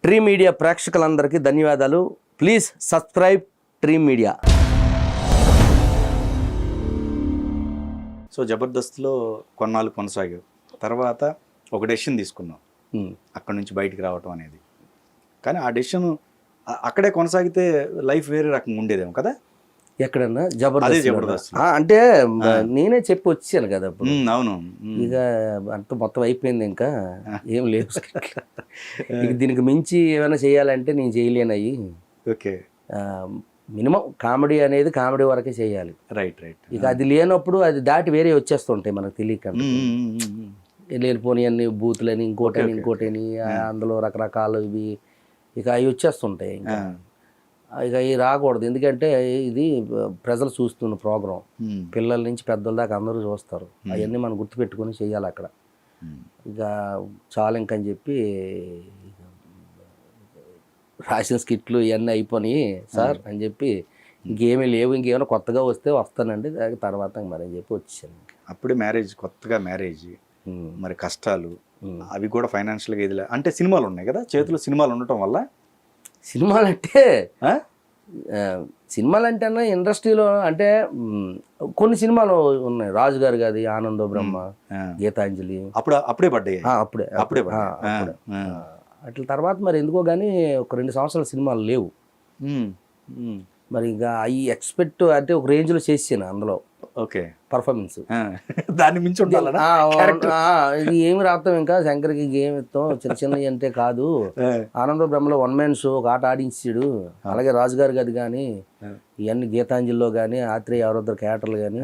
Dream Media ప్రేక్షకులందరికీ ధన్యవాదాలు. Please subscribe Dream Media. So జబర్దస్త్లో కొన్నాళ్ళు కొనసాగావు, తర్వాత ఒక డెసిషన్ తీసుకున్నావు అక్కడ నుంచి బయటికి రావటం అనేది. కానీ ఆ డెసిషన్ అక్కడే కొనసాగితే లైఫ్ వేరే రకంగా ఉండేదేమో కదా. ఎక్కడన్నా అదే జబర్దస్త్ జబర్దస్త్ అంటే నేనే చెప్పి వచ్చాను కదా అప్పుడు. అవును. ఇక అంత మొత్తం అయిపోయింది, ఇంకా ఏం లేదు. ఇక దీనికి మించి ఏమైనా చేయాలంటే నేను చేయలేనయ్యి. ఓకే, మినిమం కామెడీ అనేది కామెడీ వరకే చేయాలి. రైట్. ఇక అది లేనప్పుడు అది దాటి వేరే వచ్చేస్తుంటాయి మనకు తెలియక. లేనిపోని అన్ని బూతులని ఇంకోటని అందులో రకరకాలు ఇవి ఇక అవి వచ్చేస్తుంటాయి. ఇంకా ఇక అవి రాకూడదు, ఎందుకంటే ఇది ప్రజలు చూస్తున్న ప్రోగ్రాం. పిల్లల నుంచి పెద్దల దాకా అందరూ చూస్తారు. అవన్నీ మనం గుర్తుపెట్టుకొని చెయ్యాలి అక్కడ. ఇక చాలు ఇంకని చెప్పి రాసిన స్కిట్లు ఇవన్నీ అయిపోయినాయి సార్ అని చెప్పి, ఇంకేమీ లేవు, ఇంకేమైనా కొత్తగా వస్తే వస్తానండి, తర్వాత మరి అని చెప్పి వచ్చాను. అప్పుడే మ్యారేజ్, కొత్తగా మ్యారేజ్, మరి కష్టాలు అవి కూడా ఫైనాన్షియల్గా ఇది అంటే సినిమాలు ఉన్నాయి కదా చేతిలో. సినిమాలు ఉండటం వల్ల సినిమాలంటే ఇండస్ట్రీలో అంటే కొన్ని సినిమాలు ఉన్నాయి. రాజు గారు గాది ఆనందో బ్రహ్మ, గీతాంజలి అప్పుడే పడ్డాయి. అప్పుడే అట్లా తర్వాత మరి ఎందుకో కానీ ఒక 2 సంవత్సరాల సినిమాలు లేవు. మరి ఇక అవి ఎక్స్పెక్ట్ అంటే ఒక రేంజ్లో చేసాను అందులో. ఓకే, పర్ఫార్మెన్స్ దాన్ని మించి ఉండాలి. ఇది ఏమి రాస్తాం, ఇంకా శంకర్కి గేమ్ ఇస్తాం చిన్నవి అంటే కాదు. ఆనంద బ్రహ్మలో 1 man షో ఒక ఆట ఆడించాడు. అలాగే రాజుగారి గది కానీ ఇవన్నీ గీతాంజలిలో కానీ ఆత్రేయ ఎవరొద్దరు క్యారెక్టర్లు కానీ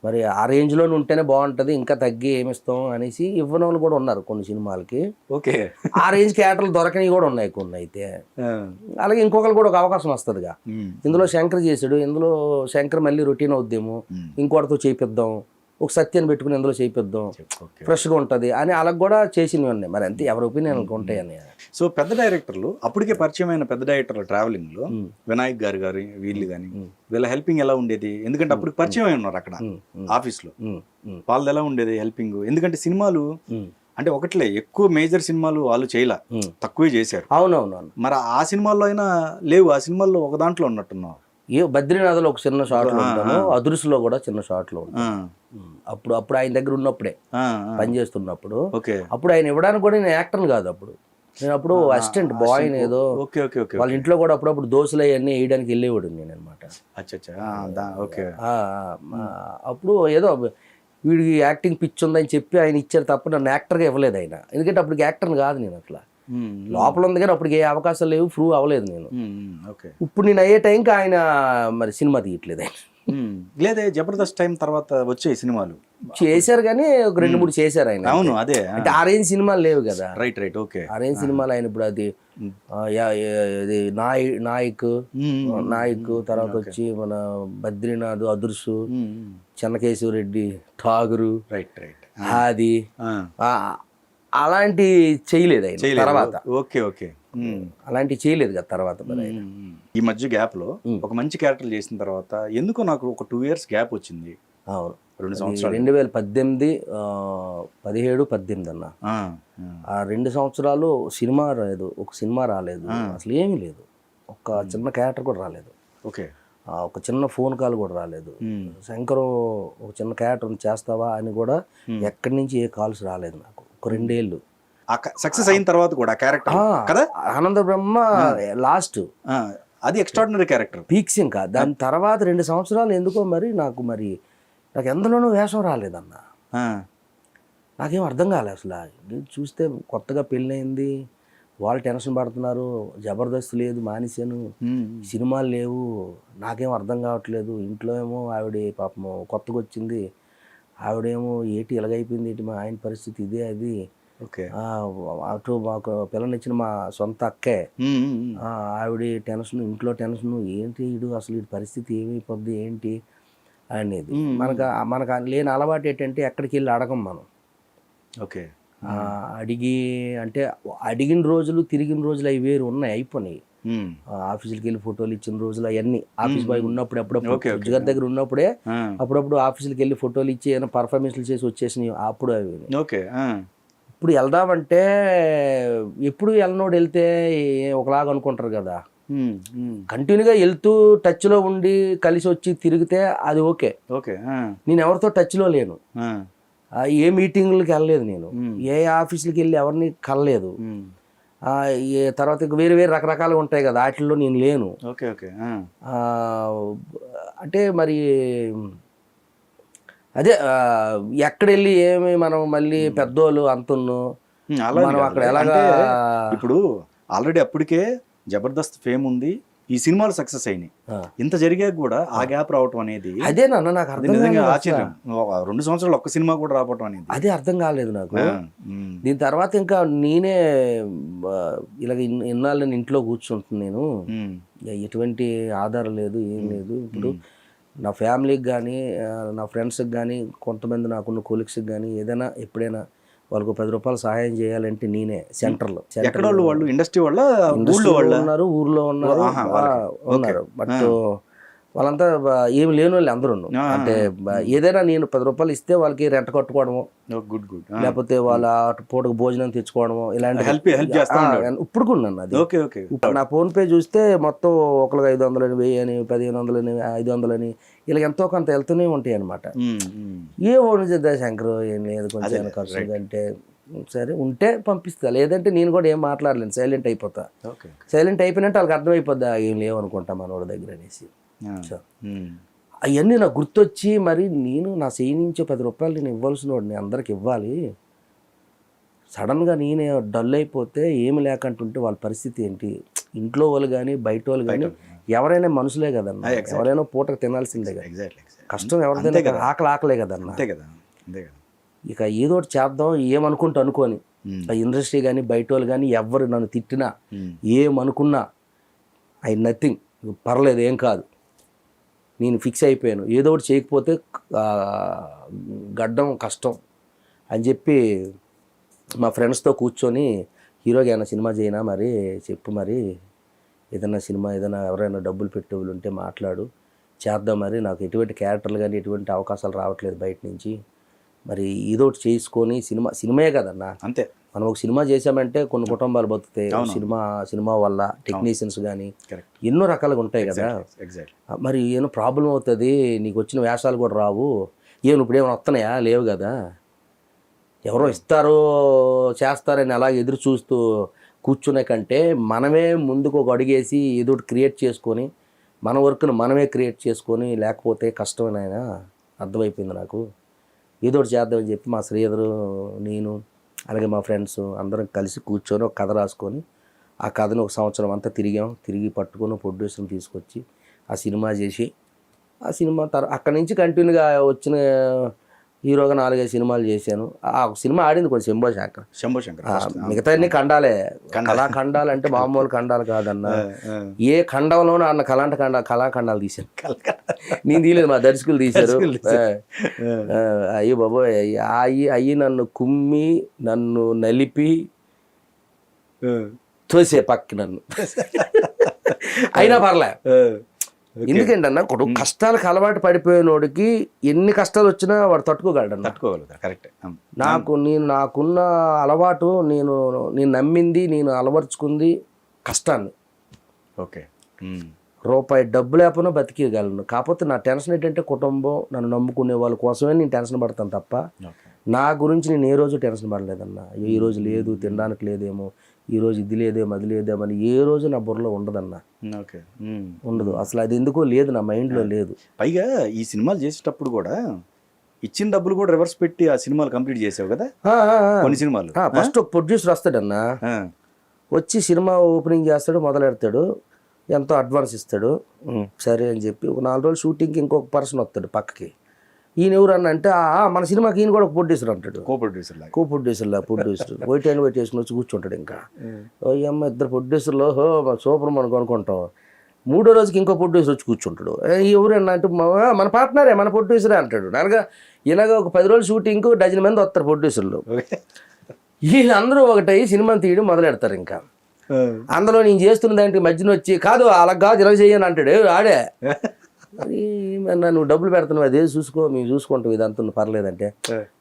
మరి ఆ రేంజ్లో ఉంటేనే బాగుంటుంది, ఇంకా తగ్గి ఏమిస్తాం అనేసి ఇవ్వని వాళ్ళు కూడా ఉన్నారు కొన్ని సినిమాలకి. ఓకే, ఆ రేంజ్ క్యారెక్టర్లు దొరకని కూడా ఉన్నాయి కొన్ని. అయితే అలాగే ఇంకొకరు కూడా ఒక అవకాశం వస్తుందిగా. ఇందులో శంకర్ చేసాడు, ఇందులో శంకర్ మళ్ళీ రొటీన్ అవుద్దేమో, ఇంకోటితో చేపిద్దాం, ఒక సత్యాన్ని పెట్టుకుని ఇందులో చేపిద్దాం, ఫ్రెష్గా ఉంటుంది అని అలా కూడా చేసినవి ఉన్నాయి. మరి అంతే, ఎవరి ఒపీనియన్ ఉంటాయని. సో పెద్ద డైరెక్టర్లు, అప్పటికే పరిచయమైన పెద్ద డైరెక్టర్లు ట్రావెలింగ్లో వినాయక్ గారు వీళ్ళు కానీ వీళ్ళ హెల్పింగ్ ఎలా ఉండేది? ఎందుకంటే అప్పుడు పరిచయం అయి ఉన్నారు అక్కడ ఆఫీస్లో. వాళ్ళది ఎలా ఉండేది హెల్పింగ్? ఎందుకంటే సినిమాలు అంటే ఒకట్లే ఎక్కువ మేజర్ సినిమాలు వాళ్ళు చేయలే, తక్కువే చేశారు. అవునవును. మరి ఆ సినిమాల్లో అయినా లేవు, ఆ సినిమాల్లో ఒక దాంట్లో ఉన్నట్టున్నావు. బద్రీనాథ్లో ఒక చిన్న షాట్లో ఉంటాను, అదుర్సులో కూడా చిన్న షాట్లో ఉంటాను. అప్పుడు ఆయన దగ్గర ఉన్నప్పుడే పనిచేస్తున్నప్పుడు, అప్పుడు ఆయన ఇవ్వడానికి కూడా నేను యాక్టర్ని కాదు. నేను అప్పుడు అసిస్టెంట్ బాయ్ ఏదో. వాళ్ళ ఇంట్లో కూడా అప్పుడప్పుడు దోశలు అవన్నీ వేయడానికి వెళ్ళేవాడు నేను అనమాట. అప్పుడు ఏదో వీడికి యాక్టింగ్ పిచ్ ఉందని చెప్పి ఆయన ఇచ్చారు తప్ప నన్ను యాక్టర్గా ఇవ్వలేదు ఆయన. ఎందుకంటే అప్పటికి యాక్టర్ని కాదు నేను. అట్లా లోపల ఉంది కానీ అప్పటికి ఏ అవకాశాలు లేవు, ప్రూవ్ అవ్వలేదు నేను. ఇప్పుడు నేను అయ్యే టైంకి ఆయన మరి సినిమా తీయట్లేదు ఆయన. లేదే జబర్దస్త్ టైం తర్వాత వచ్చే సినిమాలు చేశారు కానీ ఒక 2-3 చేశారు ఆయన. అవును, అదే అంటే ఆ రేంజ్ సినిమాలు లేవు కదా. రైట్. ఓకే, ఆ రేంజ్ సినిమాలు ఆయన ఇప్పుడు అది నాయక్ తర్వాత వచ్చి మన బద్రీనాథ్, అదుర్సు, చెన్నకేశవరెడ్డి, ఠాగూరు, హాది అలాంటి చేయలేదు ఆయన తర్వాత. ఓకే, అలాంటివి చేయలేదు కదా తర్వాత. ఈ మధ్య గ్యాప్ లో ఒక మంచి క్యారెక్టర్ చేసిన తర్వాత ఎందుకో నాకు ఒక 2 years గ్యాప్ వచ్చింది. అవును, 2 సంవత్సరాలు, 2018, 17, 18 అన్న. ఆ 2 సంవత్సరాలు సినిమా రాలేదు, ఒక సినిమా రాలేదు, అసలు ఏమీ లేదు. ఒక చిన్న క్యారెక్టర్ కూడా రాలేదు. ఓకే, ఒక చిన్న ఫోన్ కాల్ కూడా రాలేదు. శంకరు ఒక చిన్న క్యారెక్టర్ చేస్తావా అని కూడా ఎక్కడి నుంచి ఏ కాల్స్ రాలేదు నాకు. ఒక 2 ఏళ్ళు సక్సెస్ అయిన తర్వాత కూడా క్యారెక్టర్ కదా ఆనంద బ్రహ్మ లాస్ట్, అది ఎక్స్ట్రాడినరీ క్యారెక్టర్ పీక్స్. ఇంకా దాని తర్వాత 2 సంవత్సరాలు ఎందుకో నాకు ఎందులోనూ వేషం రాలేదన్న. నాకేం అర్థం కాలేదు అసలు. చూస్తే కొత్తగా పెళ్ళయింది, వాళ్ళు టెన్షన్ పడుతున్నారు, జబర్దస్త్ లేదు మానేశాను, సినిమాలు లేవు, నాకేం అర్థం కావట్లేదు. ఇంట్లో ఏమో ఆవిడ పాపం కొత్తగా వచ్చింది, ఆవిడేమో ఏంటి ఇలాగైపోయింది, ఏంటి మా ఆయన పరిస్థితి ఇదే అది. అటు మాకు పిల్లనిచ్చిన మా సొంత అక్కే, ఆవిడ టెన్షన్, ఇంట్లో టెన్షన్, ఏంటి వీడు అసలు వీడి పరిస్థితి ఏమైపోద్ది ఏంటి అనేది. మనకు లేని అలవాటు ఏంటంటే ఎక్కడికి వెళ్ళి అడగం మనం. అడిగిన రోజులు తిరిగిన రోజులు అవి వేరు ఉన్నాయి, అయిపోయినాయి. ఆఫీసులకి వెళ్ళి ఫోటోలు ఇచ్చిన రోజులు అవన్నీ ఆఫీస్ బాయ్ ఉన్నప్పుడు అప్పుడప్పుడు గారి దగ్గర ఉన్నప్పుడే అప్పుడప్పుడు ఆఫీసులకి వెళ్ళి ఫోటోలు ఇచ్చి ఏమైనా పర్ఫార్మెన్స్లు చేసి వచ్చేసినాయి అప్పుడు. అవి ఇప్పుడు వెళ్దామంటే ఎప్పుడు వెళ్ళనోడు వెళ్తే ఒకలాగా అనుకుంటారు కదా. కంటిన్యూగా వెళ్తూ టచ్లో ఉండి కలిసి వచ్చి తిరిగితే అది ఓకే. ఓకే. నేను ఎవరితో టచ్లో లేను, ఏ మీటింగ్లకి వెళ్ళలేదు, నేను ఏ ఆఫీసులకి వెళ్ళి ఎవరిని కలలేదు. తర్వాత ఇంకా వేరే వేరే రకరకాలుగా ఉంటాయి కదా, వాటిల్లో నేను లేను. Okay okay. అంటే మరి అదే ఎక్కడెళ్ళి ఏమి మనం మళ్ళీ పెద్దోళ్ళు అంతున్ను మనం అక్కడ ఎలాగా. ఇప్పుడు ఆల్రెడీ అప్పటికే జబర్దస్త్ ఫేమ్ ఉంది, ఈ సినిమాలు సక్సెస్ అయినాయి, ఇంత జరిగాక కూడా ఆ గ్యాప్ రావటం అనేది అదే నాన్న నాకు అర్థం నిజంగా ఆశ్చర్యం. 2 సంవత్సరాలు ఒక్క సినిమా కూడా రావటం అనేది అదే అర్థం కాలేదు నాకు. దీని తర్వాత ఇంకా నేనే ఇలాగ ఇన్నాళ్ళు ఇంట్లో కూర్చుంటున్నాను, నేను ఎటువంటి ఆధారం లేదు, ఏం లేదు. ఇప్పుడు నా ఫ్యామిలీకి కానీ నా ఫ్రెండ్స్కి కానీ కొంతమంది నాకున్న కొలీగ్స్కి కానీ ఏదైనా ఎప్పుడైనా వాళ్ళకు 10 రూపాయలు సహాయం చేయాలంటే నేనే సెంటర్లో. వాళ్ళు ఇండస్ట్రీ వాళ్ళ ఉన్నారు, ఊర్లో ఉన్నారు. బట్ వాళ్ళంతా ఏమి లేని వాళ్ళు అందరూ. అంటే ఏదైనా నేను 10 రూపాయలు ఇస్తే వాళ్ళకి రెంట కట్టుకోవడము, లేకపోతే వాళ్ళ పూటకు భోజనం తెచ్చుకోవడము, ఇలాంటి ఇప్పుడు ఉన్నాను. అది నా ఫోన్ పే చూస్తే మొత్తం ఒకరికి 500 అని, 1000 అని, 1500 అని, 500 అని ఇలా ఎంతో కొంత వెళ్తూనే ఉంటాయి అనమాట. ఏ ఓను చేద్దా శంకర్, ఏం లేదు కొంచెం ఖర్చు అంటే సరే ఉంటే పంపిస్తా, లేదంటే నేను కూడా ఏం మాట్లాడలేను, సైలెంట్ అయిపోతా. సైలెంట్ అయిపోయినట్టు వాళ్ళకి అర్థమైపోద్దా ఏం లేవనుకుంటా మనోడి దగ్గర అనేసి. అవన్నీ నాకు గుర్తొచ్చి మరి నేను నా చేయి నుంచి 10 రూపాయలు నేను ఇవ్వాల్సిన వాడిని, అందరికి ఇవ్వాలి. సడన్గా నేనే డల్ అయిపోతే ఏమి లేకంటుంటే వాళ్ళ పరిస్థితి ఏంటి? ఇంట్లో వాళ్ళు కానీ బయట వాళ్ళు కానీ ఎవరైనా మనుషులే కదన్న, ఎవరైనా పూటకు తినాల్సిందే కదా. కష్టం ఎవరిదైనా ఆకలే కదన్న. ఇక ఏదో ఒకటి చేద్దాం ఏమనుకుంటూ అనుకోని, ఇండస్ట్రీ కానీ బయట వాళ్ళు కానీ ఎవరు నన్ను తిట్టినా ఏమనుకున్నా నథింగ్, పర్లేదు, ఏం కాదు, నేను ఫిక్స్ అయిపోయాను. ఏదో ఒకటి చేయకపోతే గడ్డం కష్టం అని చెప్పి మా ఫ్రెండ్స్తో కూర్చొని హీరోకి ఏమైనా సినిమా చేయనా, మరి చెప్పు, మరి ఏదైనా సినిమా ఏదైనా ఎవరైనా డబ్బులు పెట్టేవాళ్ళు ఉంటే మాట్లాడు, చేద్దాం, మరి నాకు ఎటువంటి క్యారెక్టర్లు కానీ ఎటువంటి అవకాశాలు రావట్లేదు బయట నుంచి, మరి ఏదో ఒకటి చేసుకొని సినిమాయే కదన్నా. అంతే, మనం ఒక సినిమా చేసామంటే కొన్ని కుటుంబాలు బతుకుతాయి, సినిమా వల్ల టెక్నీషియన్స్ కానీ ఎన్నో రకాలుగా ఉంటాయి కదా. మరి ఏమో ప్రాబ్లం అవుతుంది, నీకు వచ్చిన వేషాలు కూడా రావు, ఇప్పుడు ఏమైనా వస్తున్నాయా, లేవు కదా. ఎవరో ఇస్తారో చేస్తారని అలా ఎదురు చూస్తూ కూర్చునే కంటే మనమే ముందుకు ఒక అడిగేసి ఏదో ఒకటి క్రియేట్ చేసుకొని మన వర్క్ను మనమే క్రియేట్ చేసుకొని లేకపోతే కష్టమేనైనా అర్థమైపోయింది నాకు. ఏదో ఒకటి చేద్దామని చెప్పి మా శ్రీధరు, నేను, అలాగే మా ఫ్రెండ్స్ అందరం కలిసి కూర్చొని ఒక కథ రాసుకొని ఆ కథను ఒక సంవత్సరం అంతా తిరిగి పట్టుకొని ప్రొడ్యూసర్ని తీసుకొచ్చి ఆ సినిమా చేసి, ఆ సినిమా అక్కడి నుంచి కంటిన్యూగా వచ్చిన హీరోగా 4-5 సినిమాలు చేశాను. ఆ సినిమా ఆడింది కొంచెం శంభో శంకర్. మిగతా అన్ని ఖండాలే. కళాఖండాలు అంటే మామూలు ఖండాలు కాదన్న, ఏ ఖండంలోనూ అన్న కళాఖండాలు తీశాను. నేను తీయలేదు, మా దర్శకులు తీశారు. అయ్యో బాబోయ్, అయ్యి నన్ను కుమ్మి నన్ను నలిపి తోసే పక్కి నన్ను అయినా పర్లే. ఎందుకంటే అన్న కొడు కష్టాలకు అలవాటు పడిపోయినోడికి ఎన్ని కష్టాలు వచ్చినా వాడు తట్టుకోగలడు. కరెక్ట్. నాకున్న అలవాటు, నేను నమ్మింది, నేను అలవర్చుకుంది కష్టాన్ని. ఓకే. రూపాయి డబ్బు లేకపోయినా బతికేయగలను. కాకపోతే నా టెన్షన్ ఏంటంటే కుటుంబం, నన్ను నమ్ముకునే వాళ్ళ కోసమే నేను టెన్షన్ పడతాను తప్ప నా గురించి నేను ఏ రోజు టెన్షన్ పడలేదన్న. ఈ రోజు లేదు, తినడానికి లేదేమో, ఈరోజు ఇది లేదేమో అది లేదేమో అని ఏ రోజు నా బుర్రలో ఉండదన్న. ఉండదు అసలు, అది ఎందుకో లేదు, నా మైండ్లో లేదు. పైగా ఈ సినిమాలు చేసేటప్పుడు కూడా ఇచ్చిన డబ్బులు కూడా రివర్స్ పెట్టి ఆ సినిమాలు కంప్లీట్ చేసావు కదా కొన్ని సినిమాలు. ఫస్ట్ ఒక ప్రొడ్యూసర్ వస్తాడన్న, వచ్చి సినిమా ఓపెనింగ్ చేస్తాడు, మొదలెడతాడు, ఎంతో అడ్వాన్స్ ఇస్తాడు, సరే అని చెప్పి ఒక 4 రోజులు షూటింగ్కి ఇంకొక పర్సన్ వస్తాడు పక్కకి. ఈయన ఎవరన్నా అంటే మన సినిమాకి ఈయన కూడా ఒక ప్రొడ్యూసర్ అంటాడు, co producer white and white వేసుకుని వచ్చి కూర్చుంటాడు. ఇంకా అమ్మ 2 ప్రొడ్యూసర్లు సూపర్ మనకు అనుకుంటాం. 3వ రోజుకి ఇంకో ప్రొడ్యూసర్ వచ్చి కూర్చుంటాడు. ఎవరన్నా అంటే మన పార్ట్నరే, మన ప్రొడ్యూసరే అంటాడు. అనగా ఇలాగ ఒక 10 రోజులు షూటింగ్కు 12 మంది వస్తారు ప్రొడ్యూసర్లు. వీళ్ళందరూ ఒకటై సినిమాని తీయడం మొదలెడతారు. ఇంకా అందులో నేను చేస్తున్న దానికి మధ్యన వచ్చి కాదు అలా కాదు ఇలా చేయని అంటాడు ఆడే. అది నువ్వు డబ్బులు పెడుతున్నావు, అదే చూసుకో, మేము చూసుకుంటాం, ఇదంతా పర్లేదంటే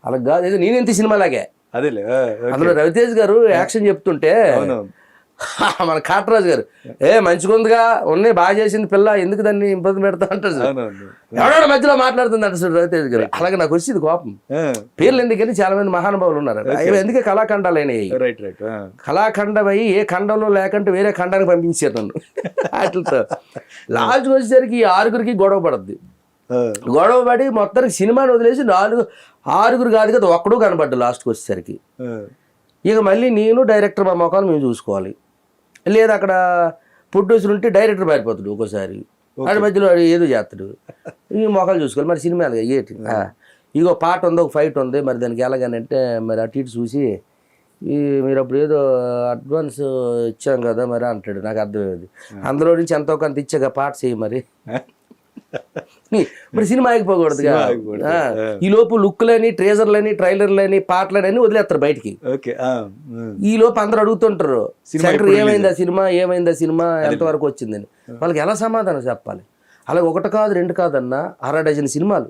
అలా కాదు, ఏదో నేనెంత సినిమాలాగే అదేలే అందులో రవితేజ్ గారు యాక్షన్ చెప్తుంటే మన కాటరాజు గారు మంచిగుందిగా ఉన్నాయి బాగా చేసింది పిల్ల ఎందుకు దాన్ని ఇబ్బంది పెడతా అంటారు సార్. ఎవడో మధ్యలో మాట్లాడుతుంది అంట సార్ రవితేజ్ గారు. అలాగే నాకు వచ్చింది కోపం. పేర్లు ఎందుకని చాలా మంది మహానుభావులు ఉన్నారు. అవి ఎందుకే కళాఖండాలు అయినాయి. కళాఖండమయ్యి ఏ ఖండంలో లేకుంటే వేరే ఖండానికి పంపించారు నన్ను. వాటితో లాస్ట్కి వచ్చేసరికి ఈ 6గురికి గొడవ పడద్ది. గొడవ పడి మొత్తానికి సినిమాని వదిలేసి 6గురు కాదు కదా ఒక్కడు కనబడ్డు లాస్ట్కి వచ్చేసరికి. ఇక మళ్ళీ నేను డైరెక్టర్ మా మొఖాలు మేము చూసుకోవాలి. లేదా అక్కడ ప్రొడ్యూసర్ ఉంటే డైరెక్టర్ పారిపోతాడు ఒక్కోసారి. వాడి మధ్యలో ఏదో చేస్తాడు. ఈ మొఖాలు చూసుకోవాలి. మరి సినిమాలు ఏంటి ఇగో పాట ఉంది ఒక ఫైట్ ఉంది మరి దానికి ఎలాగనంటే మరి అటు ఇటు చూసి మీరు అప్పుడు ఏదో అడ్వాన్స్ ఇచ్చాం కదా మరి అంటాడు. నాకు అర్థమైంది. అందులో నుంచి ఎంతో కొంత ఇచ్చాక పాట చేయి మరి మరి సినిమా ఆగిపోకూడదు. ఈ లోపు లుక్లని ట్రేజర్లని ట్రైలర్లని పాటలని వదిలేస్తారు బయటికి. ఈ లోపు అందరూ అడుగుతుంటారు శంకర్ ఏమైందా సినిమా ఎంతవరకు వచ్చిందని. వాళ్ళకి ఎలా సమాధానం చెప్పాలి? అలాగే 1 కాదు 2 కాదన్నా 6 డజన్ సినిమాలు